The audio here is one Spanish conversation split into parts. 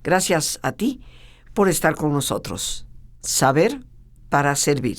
Gracias a ti por estar con nosotros. Saber para servir.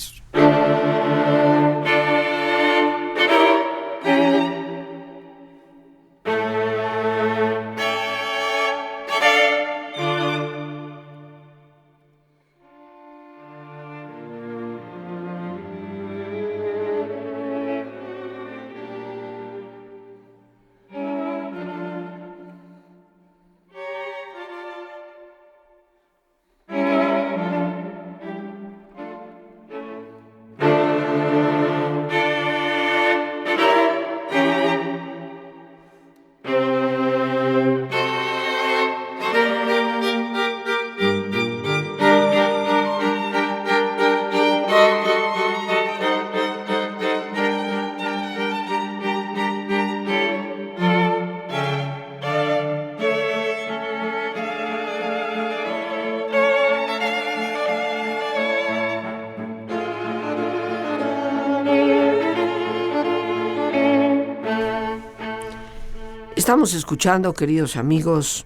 Estamos escuchando, queridos amigos,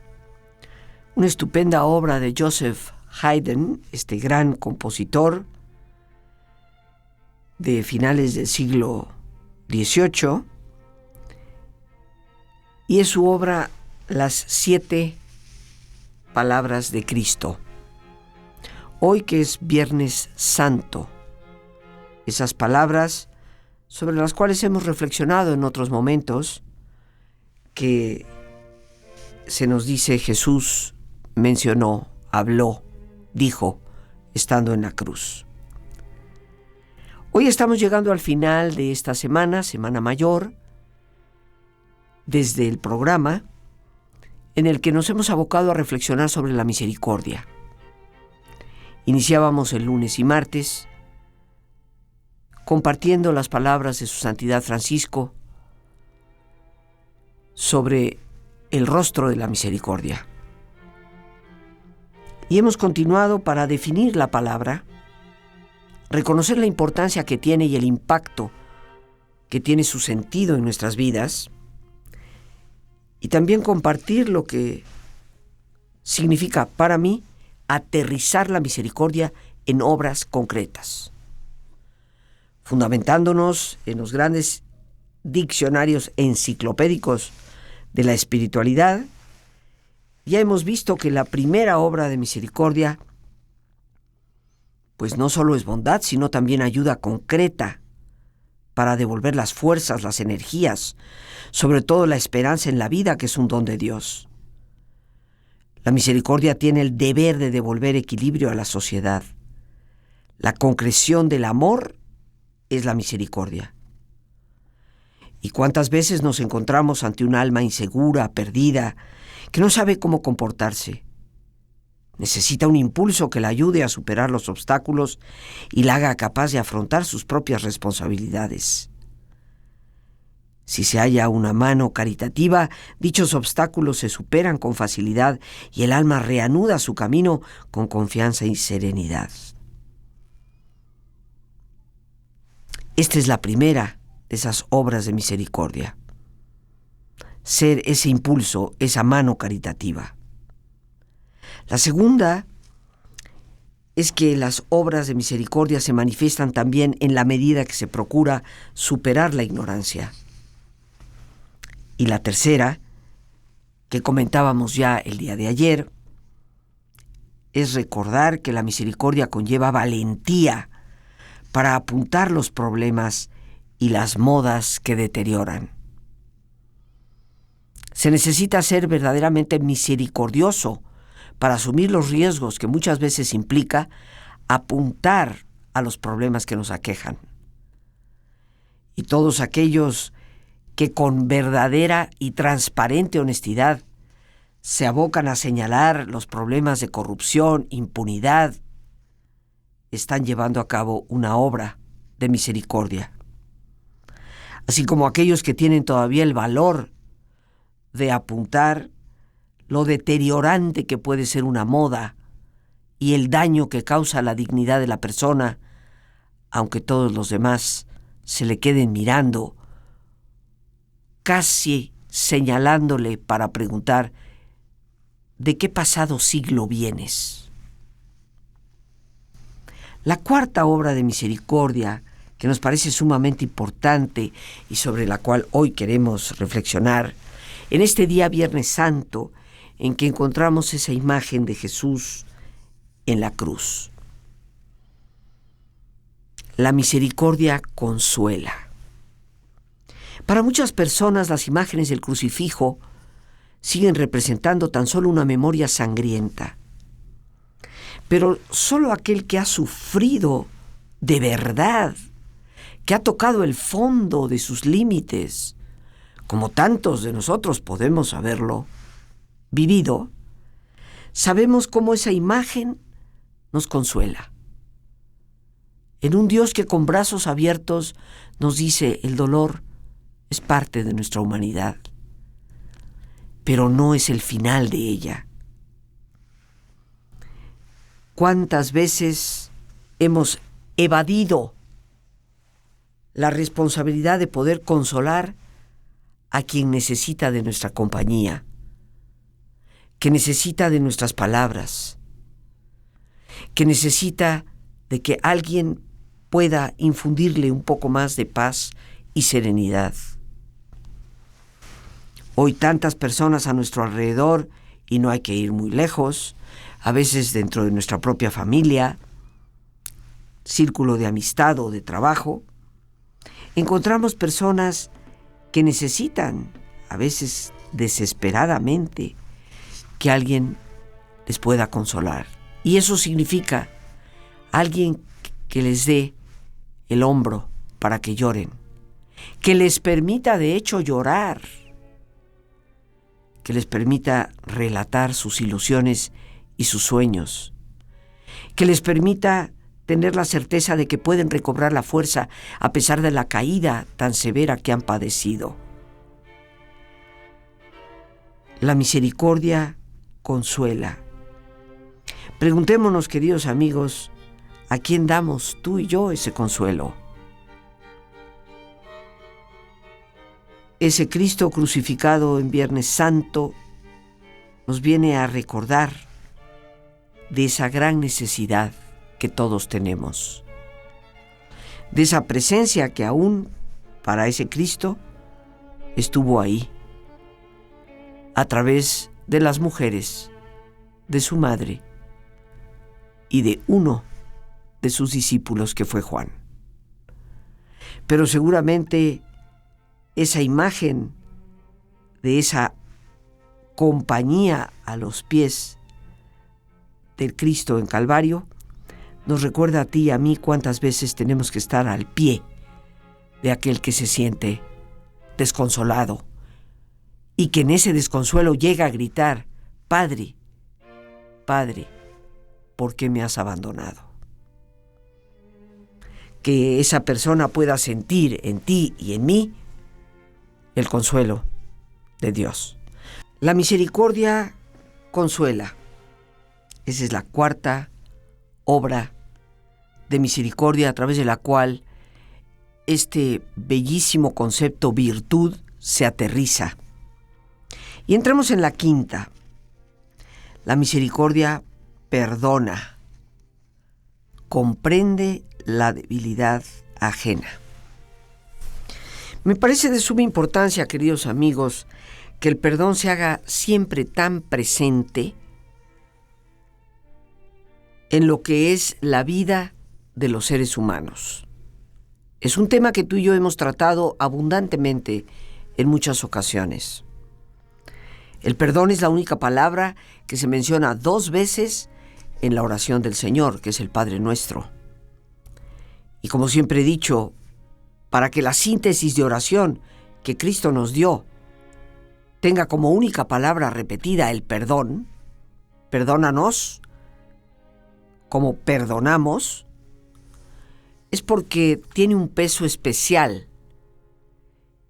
una estupenda obra de Joseph Haydn, este gran compositor de finales del siglo XVIII, y es su obra Las 7 palabras de Cristo. Hoy que es Viernes Santo, esas palabras sobre las cuales hemos reflexionado en otros momentos, que se nos dice Jesús mencionó, habló, dijo, estando en la cruz. Hoy estamos llegando al final de esta semana, Semana Mayor, desde el programa en el que nos hemos abocado a reflexionar sobre la misericordia. Iniciábamos el lunes y martes compartiendo las palabras de su Santidad Francisco sobre el rostro de la misericordia. Y hemos continuado para definir la palabra, reconocer la importancia que tiene y el impacto que tiene su sentido en nuestras vidas, y también compartir lo que significa para mí aterrizar la misericordia en obras concretas, fundamentándonos en los grandes diccionarios enciclopédicos de la espiritualidad. Ya hemos visto que la primera obra de misericordia pues no solo es bondad, sino también ayuda concreta para devolver las fuerzas, las energías, sobre todo la esperanza en la vida, que es un don de Dios. La misericordia tiene el deber de devolver equilibrio a la sociedad. La concreción del amor es la misericordia. ¿Y cuántas veces nos encontramos ante un alma insegura, perdida, que no sabe cómo comportarse? Necesita un impulso que la ayude a superar los obstáculos y la haga capaz de afrontar sus propias responsabilidades. Si se halla una mano caritativa, dichos obstáculos se superan con facilidad y el alma reanuda su camino con confianza y serenidad. Esta es la primera de esas obras de misericordia. Ser ese impulso, esa mano caritativa. La segunda es que las obras de misericordia se manifiestan también en la medida que se procura superar la ignorancia. Y la tercera, que comentábamos ya el día de ayer, es recordar que la misericordia conlleva valentía para apuntar los problemas y las modas que deterioran. Se necesita ser verdaderamente misericordioso para asumir los riesgos que muchas veces implica apuntar a los problemas que nos aquejan. Y todos aquellos que con verdadera y transparente honestidad se abocan a señalar los problemas de corrupción, impunidad, están llevando a cabo una obra de misericordia. Así como aquellos que tienen todavía el valor de apuntar lo deteriorante que puede ser una moda y el daño que causa a la dignidad de la persona, aunque todos los demás se le queden mirando, casi señalándole para preguntar ¿de qué pasado siglo vienes? La cuarta obra de misericordia, que nos parece sumamente importante y sobre la cual hoy queremos reflexionar, en este día Viernes Santo, en que encontramos esa imagen de Jesús en la cruz. La misericordia consuela. Para muchas personas, las imágenes del crucifijo siguen representando tan solo una memoria sangrienta. Pero solo aquel que ha sufrido de verdad, que ha tocado el fondo de sus límites, como tantos de nosotros podemos haberlo vivido, sabemos cómo esa imagen nos consuela. En un Dios que con brazos abiertos nos dice: el dolor es parte de nuestra humanidad, pero no es el final de ella. ¿Cuántas veces hemos evadido la responsabilidad de poder consolar a quien necesita de nuestra compañía, que necesita de nuestras palabras, que necesita de que alguien pueda infundirle un poco más de paz y serenidad? Hoy tantas personas a nuestro alrededor, y no hay que ir muy lejos, a veces dentro de nuestra propia familia, círculo de amistad o de trabajo, encontramos personas que necesitan, a veces desesperadamente, que alguien les pueda consolar. Y eso significa alguien que les dé el hombro para que lloren, que les permita de hecho llorar, que les permita relatar sus ilusiones y sus sueños, que les permita tener la certeza de que pueden recobrar la fuerza a pesar de la caída tan severa que han padecido. La misericordia consuela. Preguntémonos, queridos amigos, ¿a quién damos tú y yo ese consuelo? Ese Cristo crucificado en Viernes Santo nos viene a recordar de esa gran necesidad que todos tenemos, de esa presencia que aún para ese Cristo estuvo ahí, a través de las mujeres, de su madre y de uno de sus discípulos que fue Juan. Pero seguramente esa imagen de esa compañía a los pies del Cristo en Calvario nos recuerda a ti y a mí cuántas veces tenemos que estar al pie de aquel que se siente desconsolado y que en ese desconsuelo llega a gritar: Padre, Padre, ¿por qué me has abandonado? Que esa persona pueda sentir en ti y en mí el consuelo de Dios. La misericordia consuela. Esa es la cuarta obra de misericordia a través de la cual este bellísimo concepto virtud se aterriza. Y entramos en la quinta. La misericordia perdona, comprende la debilidad ajena. Me parece de suma importancia, queridos amigos, que el perdón se haga siempre tan presente en lo que es la vida de los seres humanos. Es un tema que tú y yo hemos tratado abundantemente en muchas ocasiones. El perdón es la única palabra que se menciona 2 veces en la oración del Señor, que es el Padre Nuestro. Y como siempre he dicho, para que la síntesis de oración que Cristo nos dio tenga como única palabra repetida el perdón, perdónanos como perdonamos, es porque tiene un peso especial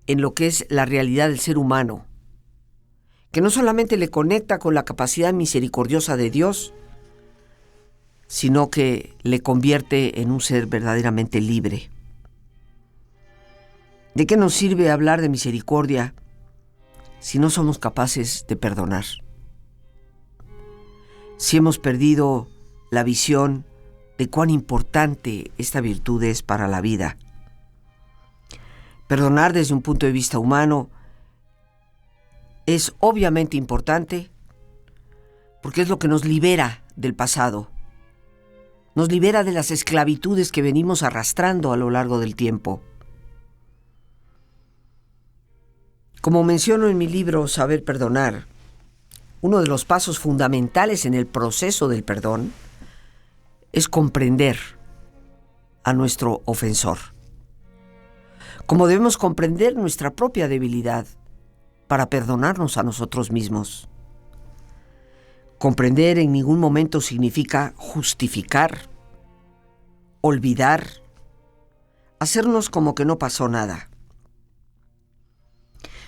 en lo que es la realidad del ser humano, que no solamente le conecta con la capacidad misericordiosa de Dios, sino que le convierte en un ser verdaderamente libre. ¿De qué nos sirve hablar de misericordia si no somos capaces de perdonar? si hemos perdido la visión de cuán importante esta virtud es para la vida. Perdonar desde un punto de vista humano es obviamente importante porque es lo que nos libera del pasado, nos libera de las esclavitudes que venimos arrastrando a lo largo del tiempo. Como menciono en mi libro Saber Perdonar, uno de los pasos fundamentales en el proceso del perdón es comprender a nuestro ofensor. Como debemos comprender nuestra propia debilidad para perdonarnos a nosotros mismos. Comprender en ningún momento significa justificar, olvidar, hacernos como que no pasó nada.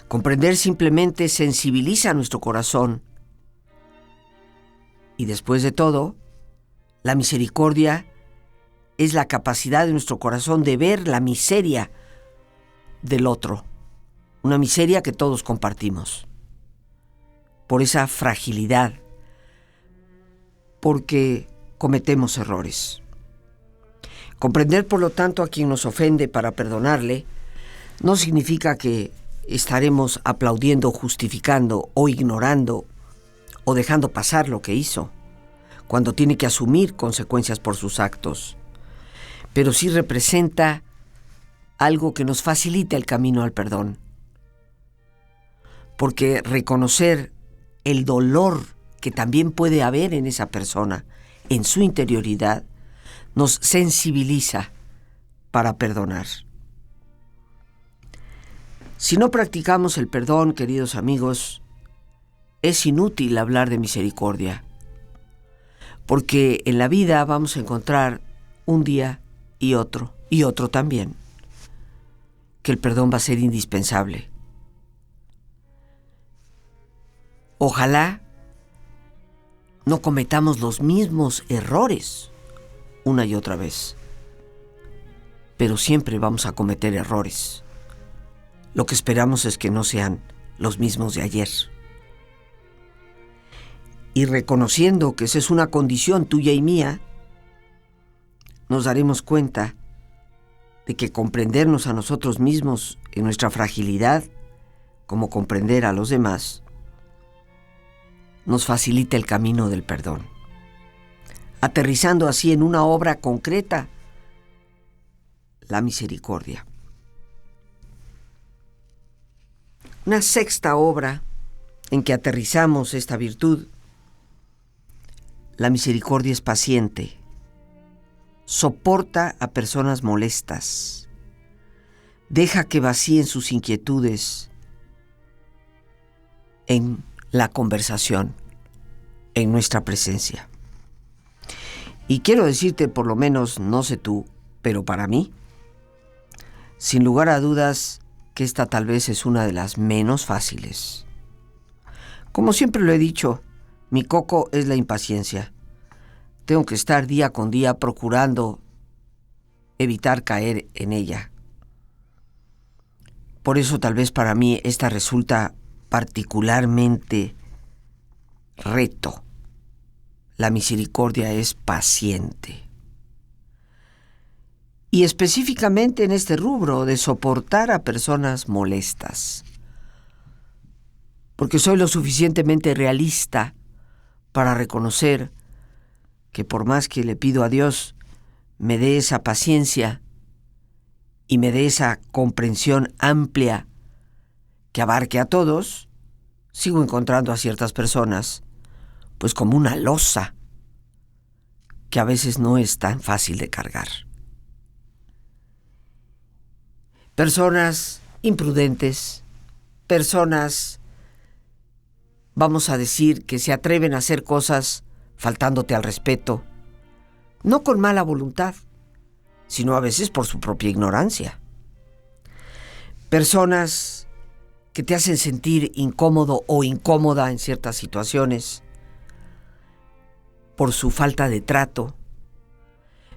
Comprender simplemente sensibiliza nuestro corazón. Y después de todo, la misericordia es la capacidad de nuestro corazón de ver la miseria del otro, una miseria que todos compartimos, por esa fragilidad, porque cometemos errores. Comprender, por lo tanto, a quien nos ofende para perdonarle, no significa que estaremos aplaudiendo, justificando o ignorando o dejando pasar lo que hizo, cuando tiene que asumir consecuencias por sus actos. Pero sí representa algo que nos facilita el camino al perdón. Porque reconocer el dolor que también puede haber en esa persona, en su interioridad, nos sensibiliza para perdonar. Si no practicamos el perdón, queridos amigos, es inútil hablar de misericordia, porque en la vida vamos a encontrar un día y otro también, que el perdón va a ser indispensable. Ojalá no cometamos los mismos errores una y otra vez, pero siempre vamos a cometer errores. Lo que esperamos es que no sean los mismos de ayer. Y reconociendo que esa es una condición tuya y mía, nos daremos cuenta de que comprendernos a nosotros mismos en nuestra fragilidad, como comprender a los demás, nos facilita el camino del perdón, aterrizando así en una obra concreta, la misericordia. Una sexta obra en que aterrizamos esta virtud: la misericordia es paciente, soporta a personas molestas, deja que vacíen sus inquietudes en la conversación, en nuestra presencia. Y quiero decirte, por lo menos, no sé tú, pero para mí, sin lugar a dudas, que esta tal vez es una de las menos fáciles. Como siempre lo he dicho, mi coco es la impaciencia. Tengo que estar día con día procurando evitar caer en ella. Por eso tal vez para mí esta resulta particularmente reto. La misericordia es paciente. Y específicamente en este rubro de soportar a personas molestas. Porque soy lo suficientemente realista para reconocer que por más que le pido a Dios me dé esa paciencia y me dé esa comprensión amplia que abarque a todos, sigo encontrando a ciertas personas pues como una losa que a veces no es tan fácil de cargar. Personas imprudentes, personas, vamos a decir, que se atreven a hacer cosas faltándote al respeto, no con mala voluntad, sino a veces por su propia ignorancia. Personas que te hacen sentir incómodo o incómoda en ciertas situaciones por su falta de trato.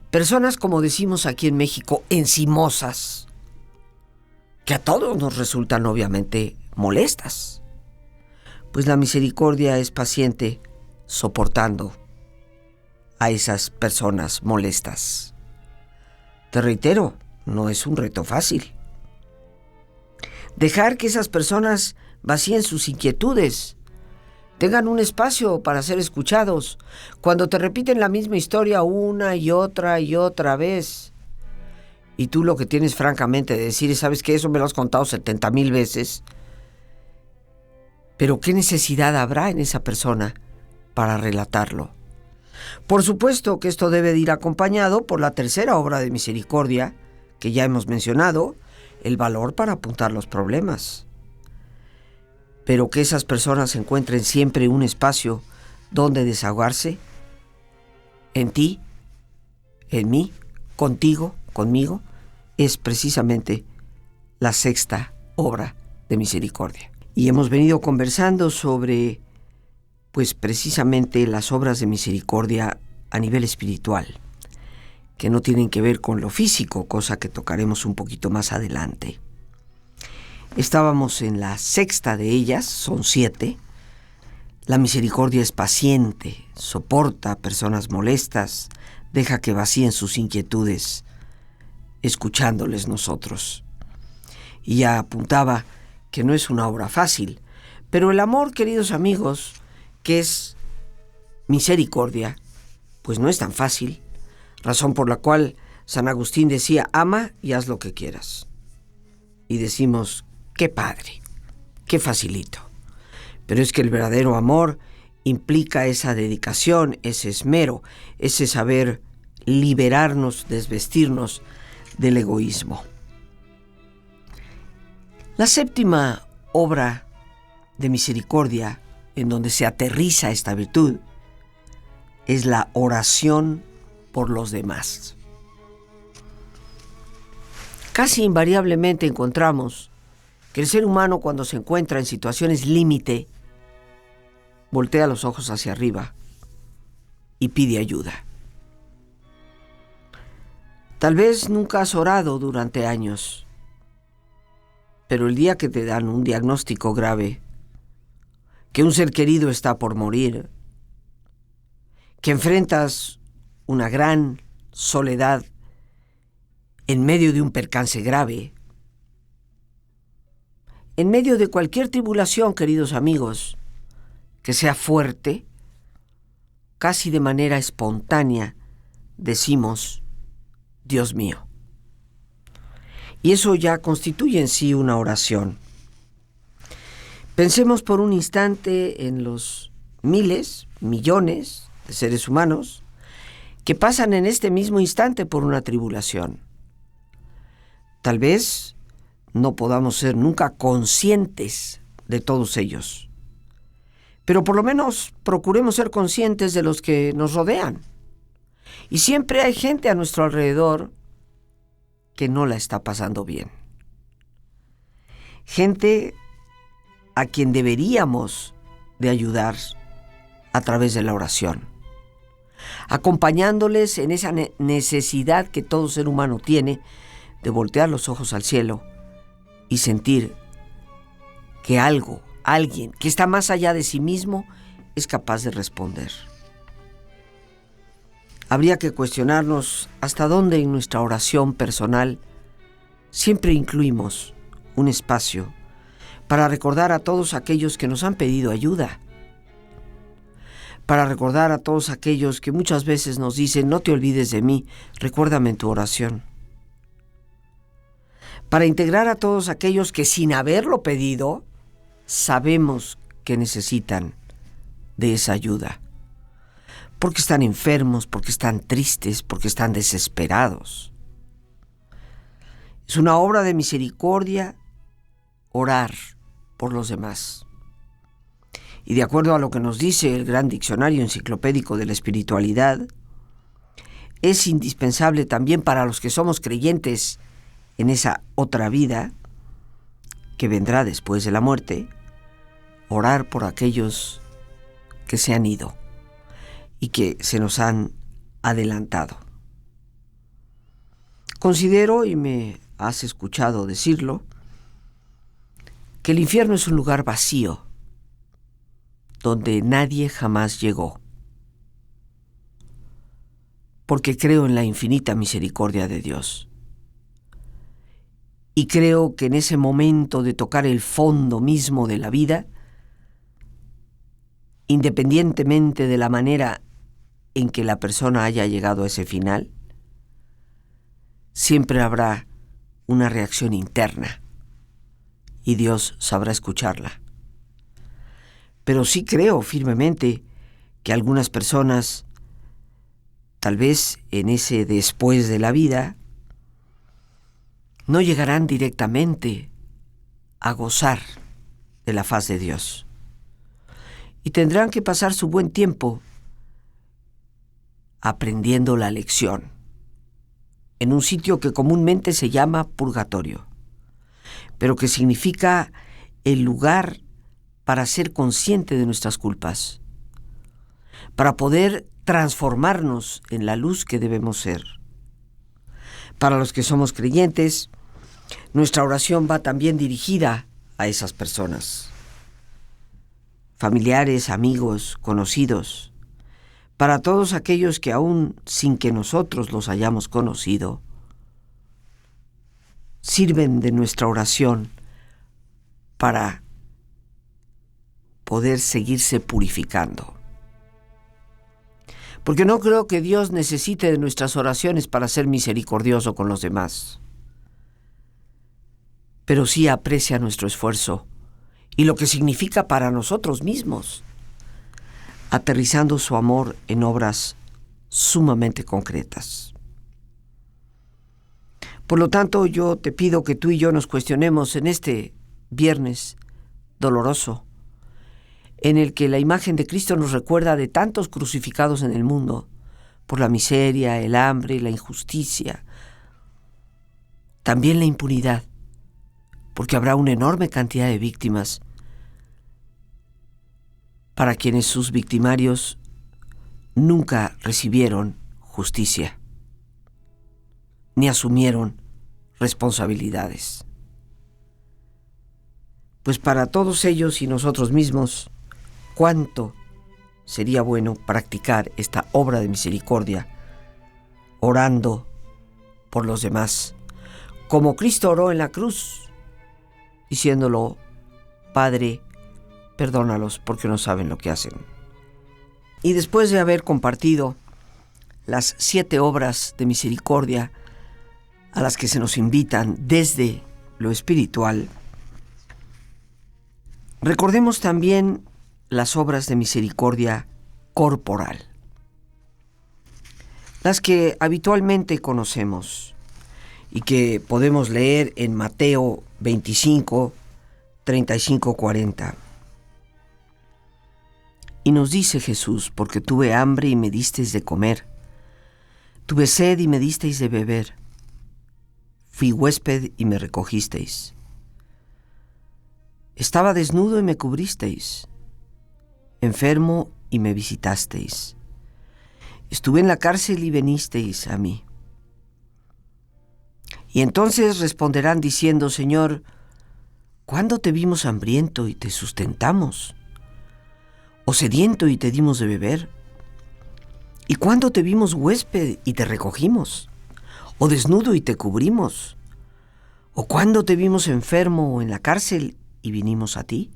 Personas, como decimos aquí en México, encimosas, que a todos nos resultan obviamente molestas. Pues la misericordia es paciente, soportando a esas personas molestas. Te reitero, no es un reto fácil. Dejar que esas personas vacíen sus inquietudes, tengan un espacio para ser escuchados, cuando te repiten la misma historia una y otra vez. Y tú lo que tienes francamente de decir es, ¿sabes qué? Eso me lo has contado 70,000 veces. Pero ¿qué necesidad habrá en esa persona para relatarlo? Por supuesto que esto debe de ir acompañado por la tercera obra de misericordia, que ya hemos mencionado, el valor para apuntar los problemas. Pero que esas personas encuentren siempre un espacio donde desahogarse, en ti, en mí, contigo, conmigo, es precisamente la sexta obra de misericordia. Y hemos venido conversando sobre, pues precisamente las obras de misericordia a nivel espiritual, que no tienen que ver con lo físico, cosa que tocaremos un poquito más adelante. Estábamos en la sexta de ellas, son 7. La misericordia es paciente, soporta a personas molestas, deja que vacíen sus inquietudes, escuchándoles nosotros. Y ya apuntaba que no es una obra fácil, pero el amor, queridos amigos, que es misericordia, pues no es tan fácil, razón por la cual San Agustín decía, ama y haz lo que quieras. Y decimos, qué padre, qué facilito. Pero es que el verdadero amor implica esa dedicación, ese esmero, ese saber liberarnos, desvestirnos del egoísmo. La séptima obra de misericordia, en donde se aterriza esta virtud, es la oración por los demás. Casi invariablemente encontramos que el ser humano, cuando se encuentra en situaciones límite, voltea los ojos hacia arriba y pide ayuda. Tal vez nunca has orado durante años, pero el día que te dan un diagnóstico grave, que un ser querido está por morir, que enfrentas una gran soledad en medio de un percance grave, en medio de cualquier tribulación, queridos amigos, que sea fuerte, casi de manera espontánea, decimos, Dios mío. Y eso ya constituye en sí una oración. Pensemos por un instante en los miles, millones de seres humanos que pasan en este mismo instante por una tribulación. Tal vez no podamos ser nunca conscientes de todos ellos, pero por lo menos procuremos ser conscientes de los que nos rodean. Y siempre hay gente a nuestro alrededor que no la está pasando bien. Gente a quien deberíamos de ayudar a través de la oración, acompañándoles en esa necesidad que todo ser humano tiene de voltear los ojos al cielo y sentir que alguien que está más allá de sí mismo es capaz de responder. Habría que cuestionarnos hasta dónde en nuestra oración personal siempre incluimos un espacio para recordar a todos aquellos que nos han pedido ayuda, para recordar a todos aquellos que muchas veces nos dicen, no te olvides de mí, recuérdame en tu oración, para integrar a todos aquellos que sin haberlo pedido, sabemos que necesitan de esa ayuda, porque están enfermos, porque están tristes, porque están desesperados. Es una obra de misericordia orar por los demás. Y de acuerdo a lo que nos dice el gran diccionario enciclopédico de la espiritualidad, es indispensable también para los que somos creyentes en esa otra vida que vendrá después de la muerte, orar por aquellos que se han ido y que se nos han adelantado. Considero, y me has escuchado decirlo, que el infierno es un lugar vacío, donde nadie jamás llegó. porque creo en la infinita misericordia de Dios. Y creo que en ese momento de tocar el fondo mismo de la vida, independientemente de la manera en que la persona haya llegado a ese final, siempre habrá una reacción interna y Dios sabrá escucharla. Pero sí creo firmemente que algunas personas, tal vez en ese después de la vida, no llegarán directamente a gozar de la faz de Dios. Y tendrán que pasar su buen tiempo aprendiendo la lección en un sitio que comúnmente se llama purgatorio, pero que significa el lugar para ser consciente de nuestras culpas, para poder transformarnos en la luz que debemos ser. Para los que somos creyentes, nuestra oración va también dirigida a esas personas, familiares, amigos, conocidos, para todos aquellos que aún sin que nosotros los hayamos conocido, sirven de nuestra oración para poder seguirse purificando. Porque no creo que Dios necesite de nuestras oraciones para ser misericordioso con los demás, pero sí aprecia nuestro esfuerzo y lo que significa para nosotros mismos, aterrizando su amor en obras sumamente concretas. Por lo tanto, yo te pido que tú y yo nos cuestionemos en este viernes doloroso, en el que la imagen de Cristo nos recuerda de tantos crucificados en el mundo, por la miseria, el hambre, la injusticia, también la impunidad, porque habrá una enorme cantidad de víctimas para quienes sus victimarios nunca recibieron justicia, ni asumieron responsabilidades. Pues para todos ellos y nosotros mismos, cuánto sería bueno practicar esta obra de misericordia, orando por los demás, como Cristo oró en la cruz, diciéndolo: Padre, perdónalos porque no saben lo que hacen. Y después de haber compartido las 7 obras de misericordia a las que se nos invitan desde lo espiritual, recordemos también las obras de misericordia corporal, las que habitualmente conocemos y que podemos leer en Mateo 25, 35, 40. Y nos dice Jesús: porque tuve hambre y me disteis de comer, tuve sed y me disteis de beber, fui huésped y me recogisteis, estaba desnudo y me cubristeis, enfermo y me visitasteis, estuve en la cárcel y venisteis a mí. Y entonces responderán diciendo: Señor, ¿cuándo te vimos hambriento y te sustentamos? ¿O sediento y te dimos de beber? ¿Y cuándo te vimos huésped y te recogimos? ¿O desnudo y te cubrimos? ¿O cuándo te vimos enfermo o en la cárcel y vinimos a ti?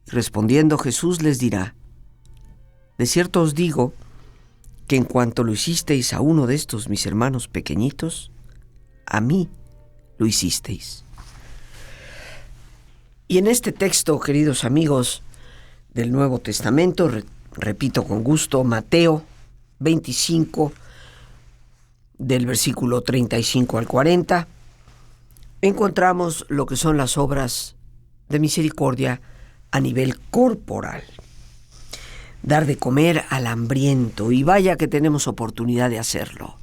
Respondiendo Jesús les dirá: de cierto os digo que en cuanto lo hicisteis a uno de estos mis hermanos pequeñitos, a mí lo hicisteis. Y en este texto, queridos amigos del Nuevo Testamento, repito con gusto, Mateo 25, del versículo 35 al 40, encontramos lo que son las obras de misericordia a nivel corporal. Dar de comer al hambriento, y vaya que tenemos oportunidad de hacerlo,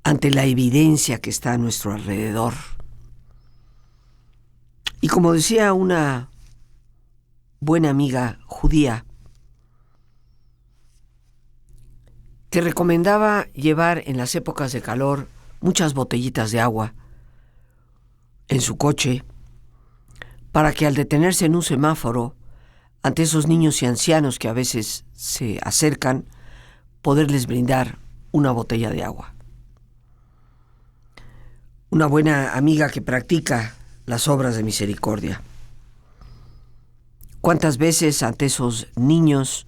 ante la evidencia que está a nuestro alrededor. Y como decía una buena amiga judía, que recomendaba llevar en las épocas de calor muchas botellitas de agua en su coche, para que al detenerse en un semáforo ante esos niños y ancianos que a veces se acercan, poderles brindar una botella de agua. Una buena amiga que practica las obras de misericordia. ¿Cuántas veces ante esos niños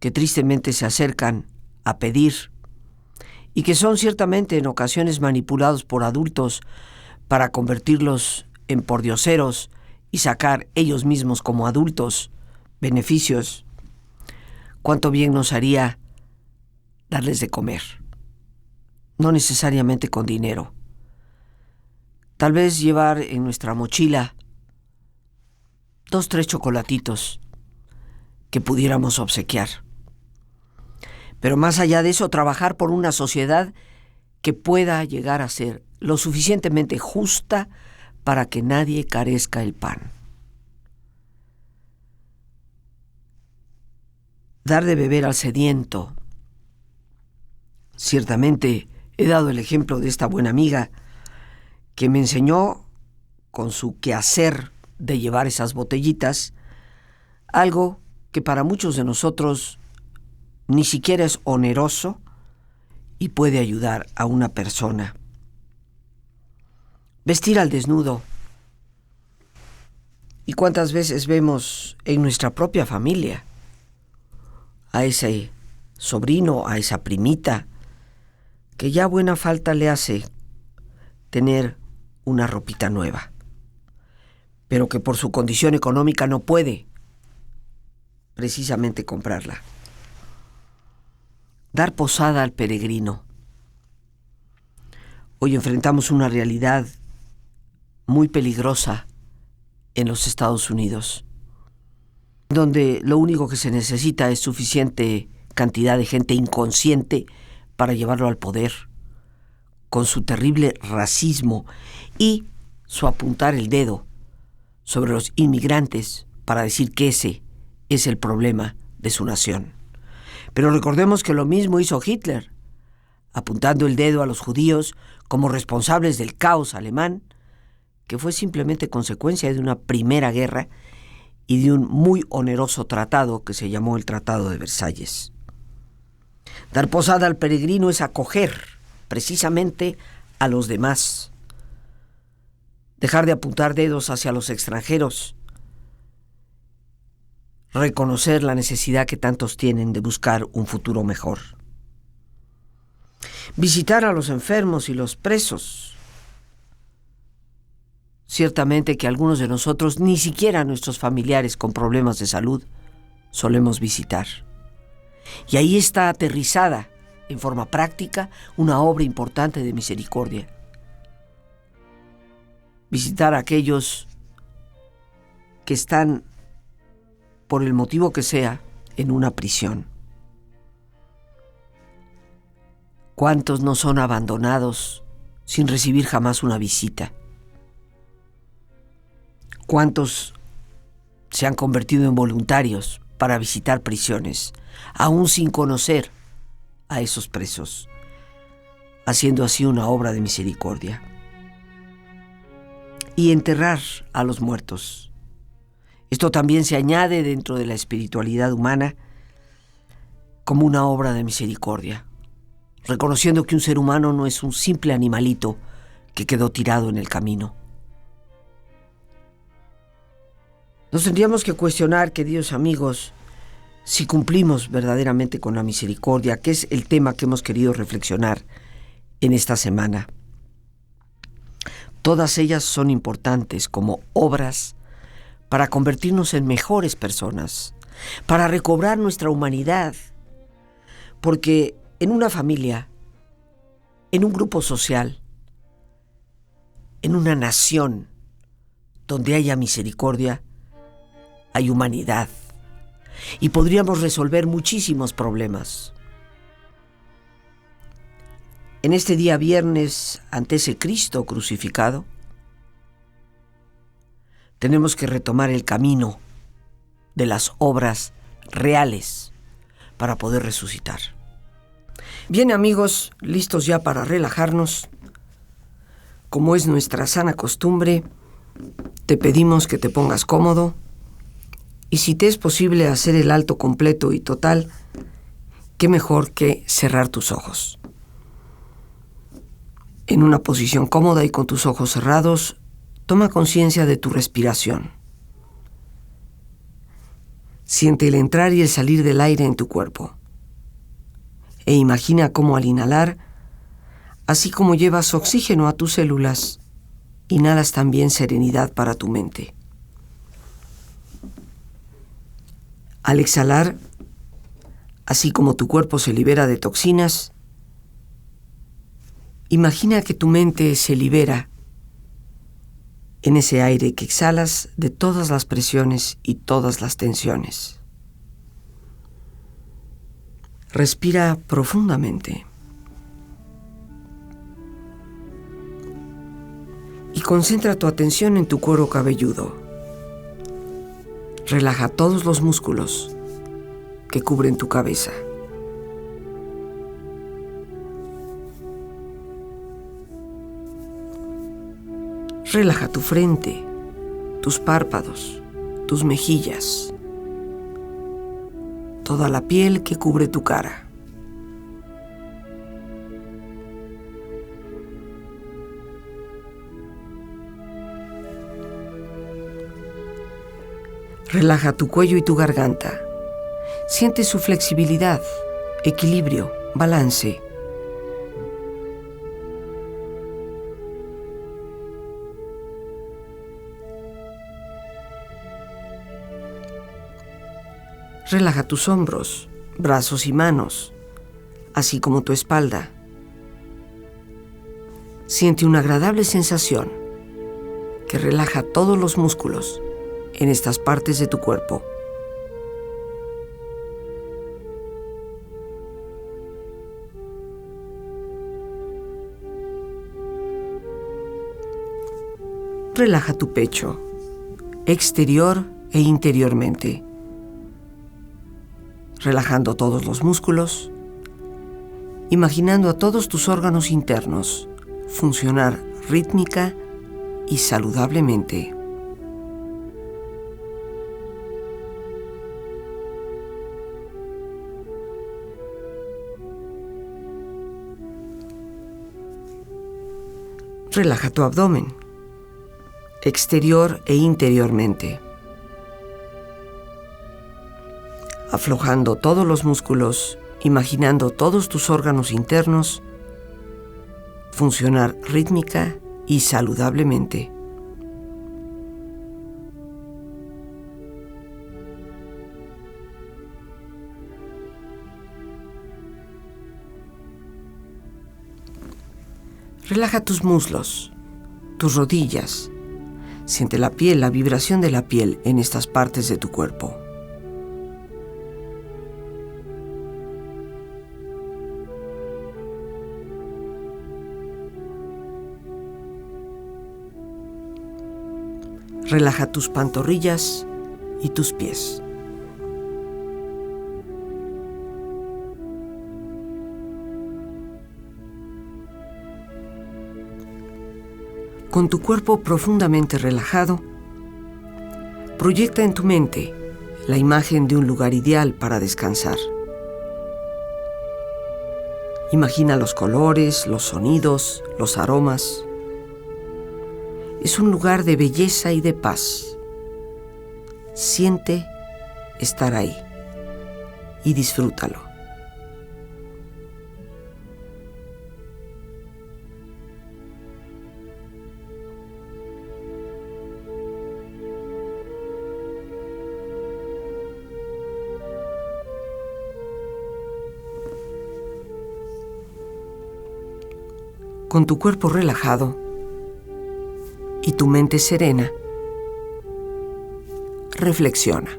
que tristemente se acercan a pedir y que son ciertamente en ocasiones manipulados por adultos para convertirlos en pordioseros y sacar ellos mismos como adultos beneficios? ¿Cuánto bien nos haría darles de comer? No necesariamente con dinero. Tal vez llevar en nuestra mochila 2, 3 chocolatitos que pudiéramos obsequiar. Pero más allá de eso, trabajar por una sociedad que pueda llegar a ser lo suficientemente justa para que nadie carezca el pan. Dar de beber al sediento. Ciertamente he dado el ejemplo de esta buena amiga que me enseñó con su quehacer de llevar esas botellitas, algo que para muchos de nosotros ni siquiera es oneroso y puede ayudar a una persona. Vestir al desnudo. ¿Y cuántas veces vemos en nuestra propia familia a ese sobrino, a esa primita, que ya buena falta le hace tener una ropita nueva, pero que por su condición económica no puede precisamente comprarla? Dar posada al peregrino. Hoy enfrentamos una realidad muy peligrosa en los Estados Unidos, donde lo único que se necesita es suficiente cantidad de gente inconsciente para llevarlo al poder, con su terrible racismo y su apuntar el dedo sobre los inmigrantes para decir que ese es el problema de su nación. Pero recordemos que lo mismo hizo Hitler, apuntando el dedo a los judíos como responsables del caos alemán, que fue simplemente consecuencia de una primera guerra y de un muy oneroso tratado que se llamó el Tratado de Versalles. Dar posada al peregrino es acoger precisamente a los demás. Dejar de apuntar dedos hacia los extranjeros. Reconocer la necesidad que tantos tienen de buscar un futuro mejor. Visitar a los enfermos y los presos. Ciertamente que algunos de nosotros, ni siquiera a nuestros familiares con problemas de salud, solemos visitar. Y ahí está aterrizada, en forma práctica, una obra importante de misericordia. Visitar a aquellos que están, por el motivo que sea, en una prisión. ¿Cuántos no son abandonados sin recibir jamás una visita? ¿Cuántos se han convertido en voluntarios para visitar prisiones, aún sin conocer a esos presos, haciendo así una obra de misericordia? Y enterrar a los muertos. Esto también se añade dentro de la espiritualidad humana como una obra de misericordia, reconociendo que un ser humano no es un simple animalito que quedó tirado en el camino. Nos tendríamos que cuestionar, queridos amigos, si cumplimos verdaderamente con la misericordia, que es el tema que hemos querido reflexionar en esta semana. Todas ellas son importantes como obras para convertirnos en mejores personas, para recobrar nuestra humanidad, porque en una familia, en un grupo social, en una nación donde haya misericordia, hay humanidad y podríamos resolver muchísimos problemas. En este día viernes, ante ese Cristo crucificado, tenemos que retomar el camino de las obras reales para poder resucitar. Bien, amigos, listos ya para relajarnos. Como es nuestra sana costumbre, te pedimos que te pongas cómodo y si te es posible hacer el alto completo y total, qué mejor que cerrar tus ojos. En una posición cómoda y con tus ojos cerrados, toma conciencia de tu respiración. Siente el entrar y el salir del aire en tu cuerpo. E imagina cómo al inhalar, así como llevas oxígeno a tus células, inhalas también serenidad para tu mente. Al exhalar, así como tu cuerpo se libera de toxinas, imagina que tu mente se libera en ese aire que exhalas de todas las presiones y todas las tensiones. Respira profundamente y concentra tu atención en tu cuero cabelludo. Relaja todos los músculos que cubren tu cabeza. Relaja tu frente, tus párpados, tus mejillas, toda la piel que cubre tu cara. Relaja tu cuello y tu garganta. Siente su flexibilidad, equilibrio, balance. Relaja tus hombros, brazos y manos, así como tu espalda. Siente una agradable sensación que relaja todos los músculos en estas partes de tu cuerpo. Relaja tu pecho, exterior e interiormente, relajando todos los músculos, imaginando a todos tus órganos internos funcionar rítmica y saludablemente. Relaja tu abdomen, exterior e interiormente, aflojando todos los músculos, imaginando todos tus órganos internos funcionar rítmica y saludablemente. Relaja tus muslos, tus rodillas. Siente la piel, la vibración de la piel en estas partes de tu cuerpo. Relaja tus pantorrillas y tus pies. Con tu cuerpo profundamente relajado, proyecta en tu mente la imagen de un lugar ideal para descansar. Imagina los colores, los sonidos, los aromas. Es un lugar de belleza y de paz. Siente estar ahí y disfrútalo. Con tu cuerpo relajado y tu mente serena, reflexiona.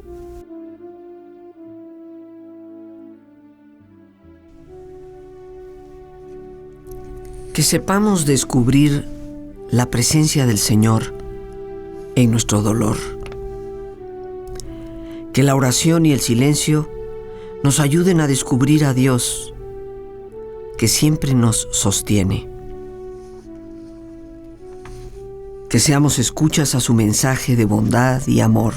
Que sepamos descubrir la presencia del Señor en nuestro dolor. Que la oración y el silencio nos ayuden a descubrir a Dios, que siempre nos sostiene. Que seamos escuchas a su mensaje de bondad y amor.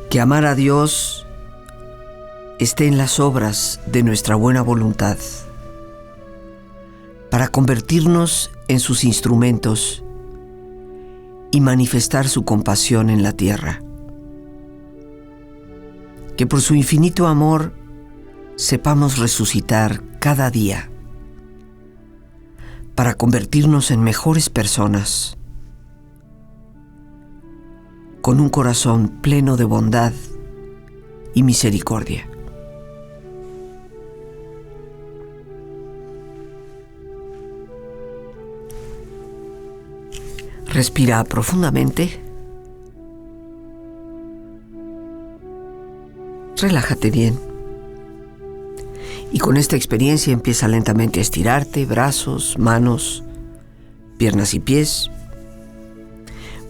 Que amar a Dios esté en las obras de nuestra buena voluntad, para convertirnos en sus instrumentos y manifestar su compasión en la tierra. Que por su infinito amor sepamos resucitar cada día para convertirnos en mejores personas, con un corazón pleno de bondad y misericordia. Respira profundamente. Relájate bien. Y con esta experiencia empieza lentamente a estirarte, brazos, manos, piernas y pies,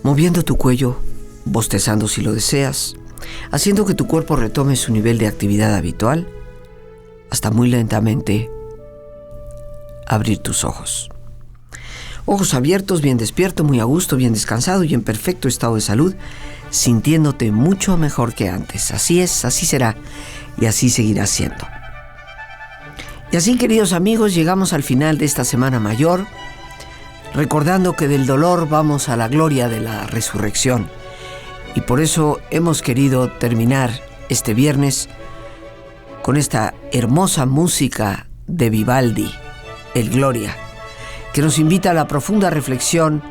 moviendo tu cuello, bostezando si lo deseas, haciendo que tu cuerpo retome su nivel de actividad habitual, hasta muy lentamente abrir tus ojos. Ojos abiertos, bien despierto, muy a gusto, bien descansado y en perfecto estado de salud, sintiéndote mucho mejor que antes. Así es, así será y así seguirá siendo. Y así, queridos amigos, llegamos al final de esta Semana Mayor, recordando que del dolor vamos a la gloria de la resurrección. Y por eso hemos querido terminar este viernes con esta hermosa música de Vivaldi, el Gloria, que nos invita a la profunda reflexión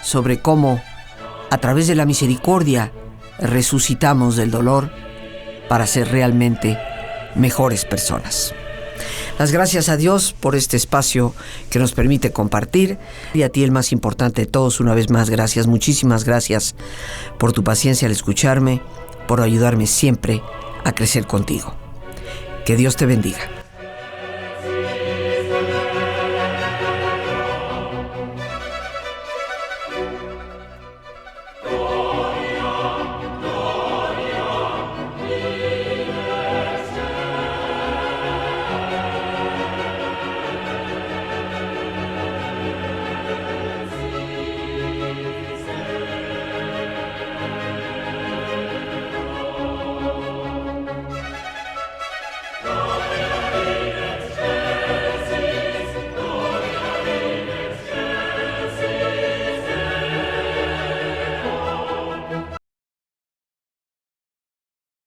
sobre cómo, a través de la misericordia, resucitamos del dolor para ser realmente mejores personas. Las gracias a Dios por este espacio que nos permite compartir. Y a ti, el más importante de todos, una vez más, gracias, muchísimas gracias por tu paciencia al escucharme, por ayudarme siempre a crecer contigo. Que Dios te bendiga.